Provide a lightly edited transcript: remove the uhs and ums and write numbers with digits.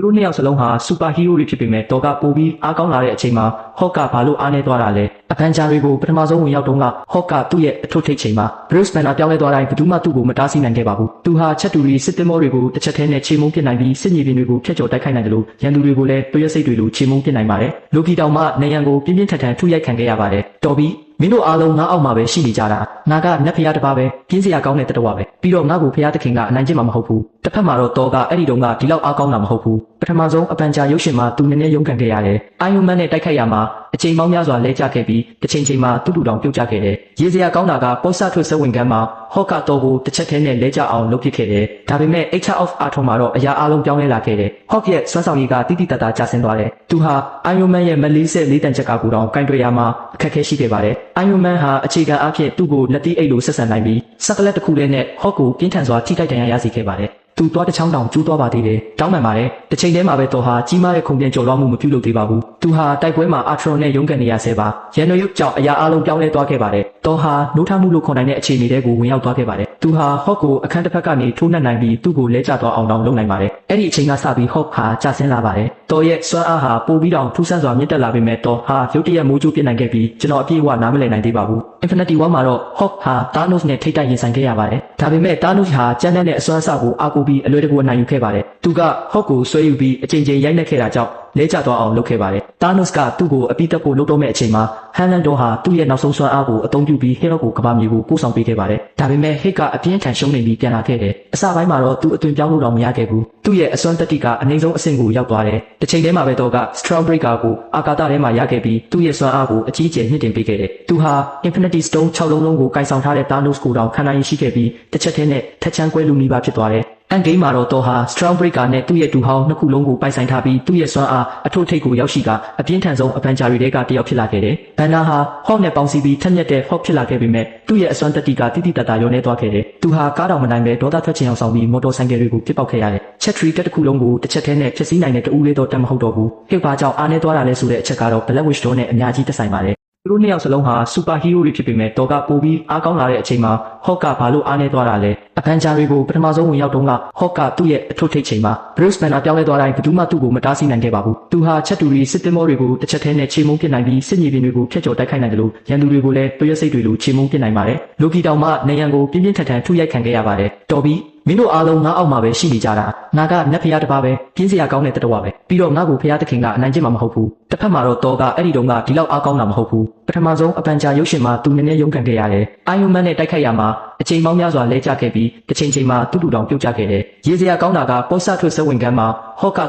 သူတို့နှစ်ယောက်စလုံးဟာစူပါဟီးရိုးတွေဖြစ်ပေမဲ့ဒေါ်ကပိုပြီးအားကောင်းလာတဲ့အချိန်မှာဟော့ကဘာလို့အားနေသွားတာလဲအဗန်ဂျာတွေကိုပထမဆုံးဝင်ရောက်တုန်းကဟော့ကသူ့ရဲ့အထွတ်ထိပ်ချိန်မှာဘရုစ်ဘန်နာပြောင်းလဲသွားတိုင်းဘယ်သူမှသူ့ကိုမတားဆီးနိုင်ခဲ့ပါဘူးသူဟာချက်တူရီစစ်တင်မောတွေကိုတစ်ချက်တည်းနဲ့ခြေမုံပစ်နိုင်ပြီးစစ်မြေပြင်တွေကိုဖျက်ကျော်တိုက်ခိုက်နိုင်တယ်လို့ရန်သူတွေကိုလည်းတွေးရစိတ်တွေလိုခြေမုံပစ်နိုင်ပါတယ်လိုကီတောင်မှနေရန်ကိုပြင်းပြင်းထန်ထန်ထုရိုက်ခံခဲ့ရပါတယ်တော်ပြီမင်းတို့အားလုံးငါအောက်မှာပဲရှိနေကြတာငါကနတ်ဖျားတစ်ပါးပဲပြင်းစရာကောင်းတဲ့တတဝပဲပြီးတော့ငါ့ကိုဖျားသခင်ကအနိုင်ကျင့်မှာမဟုတ်ဘူးတစ်ဖက်မှာတော့တော်ကအဲ့ဒီတုန်းကဒီလောက်အားကောင်းတာမဟုတ်ဘူးပထမဆုံးအပန်ကြာရုပ်ရှင်မှာသူနည်းနည်းရုန်းကန်ခဲ့ရတယ်အိုင်ယွန်မန်နဲ့တိုက်ခိုက်ရမှာအချိန်ပေါင်းများစွာလဲကျခဲ့ပြီးတစ်ချိန်ချိန်မှာတူတူတောင်ပြုတ်ကျခဲ့တယ်ရေစရာကောင်းတာကပေါ်ဆာထွတ်စဝင်ကမ်းမှာဟော့ကတော့ကိုတစ်ချက်တည်းနဲ့လဲကျအောင်လုပ်ပစ်ခဲ့တယ်ဒါပေမဲ့ HR of Arthur မှာတော့အရာအလုံးပြောင်းလဲလာခဲ့တယ်ဟော့ရဲ့စွမ်းဆောင်ရည်ကတိတိတတ်တာကျဆင်းသွားတယ်သူဟာအိုင်ယွန်မန်ရဲ့မလေးဆက်လေးတန်ချက်ကကိုတောင်ကင်တွယ်ရမှာအခက်အခဲရှိခဲ့ပါတယ်အိုင်ယွန်မန်ဟာအခြေခံအဖြစ်သူ့ကိုလက်တီးအိတ်လိုဆက်ဆံနိုင်ပြီးစကလက်တစ်ခုလေးနဲ့ဟော့ကိုပြင်းထန်စွာထိခိုက်ဒဏ်ရာရစေခဲ့ပါတယ်သူသွားတစ်ချောင်းတောင်ကျူးသွားပါသေးတယ်တောင်းပန်ပါတယ်တစ်ချိန်တည်းမှာပဲတော်ဟာကြီးမားတဲ့ခုန်ပြန်ကျော်လွှားမှုမပြုလုပ်သေးပါဘူးသူဟာတိုက်ပွဲမှာအာထရွန်နဲ့ရုန်းကန်နေရဆဲပါရန်နိုရုပ်ကြောင့်အရာအလုံးပြောင်းလဲသွားခဲ့ပါတယ်တော်ဟာနိုးထမှုလို့ခေါ်နိုင်တဲ့အခြေအနေတွေကိုဝင်ရောက်သွားခဲ့ပါတယ်သူဟာဟော့ကိုအခန်းတစ်ဖက်ကနေထိုးနှက်နိုင်ပြီးသူ့ကိုလဲကျသွားအောင်တောင်လုပ်နိုင်ပါတယ်အဲ့ဒီအချိန်ကစပြီးဟော့ဟာကျဆင်းလာပါတယ်တော်ရဲ့စွမ်းအားဟာပိုပြီးတောင်ထူးဆန်းစွာမြင့်တက်လာပေမဲ့တော်ဟာရုတ်တရက်မိုးကြိုးပြစ်နိုင်ခဲ့ပြီးကျွန်တော်အပြည့်အဝနားမလည်နိုင်သေးပါဘူး Infinity War မှာတော့ဟော့ဟာတာနိုစ်နဲ့ထိပ်တိုက်ရင်ဆိုင်ခဲ့ရပါတယ်ဒါပေမဲ့တာနိုစ်ဟာကြမ်းတမ်းတဲ့အစွမ်းအစကိုအားကိုးပြီးအလွယ်တကူအနိုင်ယူခဲ့ပါတယ်သူကဟော့ကိုဆွဲယူပြီးအချိန်ချင်းရိုက်နှက်ခဲ့တာကြောင့်လဲကျသွားအောင်လုပ်ခဲ့ပါတယ်တာနိုစ်ကသူ့ကိုအပိတက်ဖို့လုပ်တော့မဲ့အချိန်မှာဟန်လန်ဒေါဟာသူ့ရဲ့နောက်ဆုံးစွမ်းအားကိုအသုံးပြုပြီးဟေရော့ကိုကဘာမြေကိုပို့ဆောင်ပေးခဲ့ပါတယ်ဒါပေမဲ့ဟစ်ကအပြင်းထန်ရှုံးနေပြီးပြန်လာခဲ့တယ်အစပိုင်းမှာတော့သူအသွင်ပြောင်းလို့တော့မရခဲ့ဘူးသူ့ရဲ့အစွမ်းတက်တိကအနည်းဆုံးအဆင့်ကိုရောက်သွားတယ်တစ်ချိန်တည်းမှာပဲတော့က Strong Breaker ကိုအာကာသထဲမှာရခဲ့ပြီးသူ့ရဲ့စွမ်းအားကိုအကြီးအကျယ်မြင့်တင်ပေးခဲ့တယ်သူဟာ Infinity Stone 6 လုံးကိုကင်ဆောင်ထားတဲ့ Thanos ကိုတောင်ခံနိုင်ရရှိခဲ့ပြီးတစ်ချက်တည်းနဲ့ထက်ချမ်းကွဲလူနီးပါးဖြစ်သွားတယ်အန်ဂိမ်းမှာတော့တော်ဟာ Strong Breaker နဲ့သူ့ရဲ့တူဟောင်းနှစ်ခုလုံးကိုပိုင်ဆိုင်ထားပြီးသူ့ရဲ့စွမ်းအားအထုပ်ထိပ်ကိုရောက်ရှိကအပြင်းထန်ဆုံးအပန်ဂျာရီတွေကတယောက်ဖြစ်လာခဲ့တယ်။ဘန်နာဟာဟော့နဲ့ပေါင်းစည်းပြီးထက်မြက်တဲ့ဟော့ဖြစ်လာခဲ့ပေမဲ့သူ့ရဲ့အစွမ်းတက်တီကတိတိတတ်တာရောနေသွားခဲ့တယ်။သူဟာကားတော်မနိုင်ပဲဒေါသထွက်ချင်အောင်ဆောင်ပြီးမော်တော်ဆိုင်ကယ်တွေကိုပြစ်ပေါက်ခဲ့ရတယ်။ Chat Tree တစ်ခုလုံးကိုတစ်ချက်တည်းနဲ့ဖျက်ဆီးနိုင်တဲ့တူးလေးတော့တတ်မဟုတ်တော့ဘူး။ဟစ်ဘာကြောင့်အားနေသွားတာလဲဆိုတဲ့အချက်ကတော့ Black Wish တို့နဲ့အများကြီးသက်ဆိုင်ပါတယ်သူတို့နှစ်ယောက်စလုံးဟာစူပါဟီးရိုးတွေဖြစ်ပေမဲ့ဒေါ်ကပိုပြီးအားကောင်းလာတဲ့အချိန်မှာဟော့ကဘာလို့အားနေသွားတာလဲအဗန်ဂျာတွေကိုပထမဆုံးဝင်ရောက်တုန်းကဟော့ကသူ့ရဲ့အထွတ်ထိပ်ချိန်မှာဘရုစ်ဘန်နာပြောင်းလဲသွားတိုင်းဘယ်သူမှသူ့ကိုမတားဆီးနိုင်ခဲ့ပါဘူးသူဟာချက်တူရီစစ်တင်မောတွေကိုတစ်ချက်တည်းနဲ့ခြေမုံပစ်နိုင်ပြီးစစ်မြေပြင်တွေကိုဖျက်ကျော်တိုက်ခိုက်နိုင်တယ်လို့ရန်သူတွေကိုလည်းတွေးရစိတ်တွေလိုခြေမုံပစ်နိုင်ပါတယ်လိုကီတောင်မှနေရန်ကိုပြင်းပြင်းထန်ထန်ထုရိုက်ခံခဲ့ရပါတယ်တော်ပြီမင်းတို့အားလုံးငါအောက်မှာပဲရှိနေကြတာငါကနတ်ဖျားတစ်ပါးပဲပြင်းစရာကောင်းတဲ့တတဝပဲပြီးတော့ငါ့ကိုဖျားသခင်ကအနိုင်ကျင့်မှာမဟုတ်ဘူးတစ်ဖက်မှာတော့တော်ကအဲ့ဒီတုန်းကဒီလောက်အားကောင်းတာမဟုတ်ဘူးပထမဆုံးအပန်ကြာရုပ်ရှင်မှာသူနည်းနည်းရုန်းကန်ခဲ့ရတယ်အိုင်ယွန်မန်နဲ့တိုက်ခိုက်ရမှာအချိန်ပေါင်းများစွာလဲကျခဲ့ပြီးတစ်ချိန်ချိန်မှာတူတူတောင်ပြုတ်ကျခဲ့တယ်ရေစရာကောင်းတာကပေါ်ဆာထွတ်စဝင်ကမ်းမှာဟော့က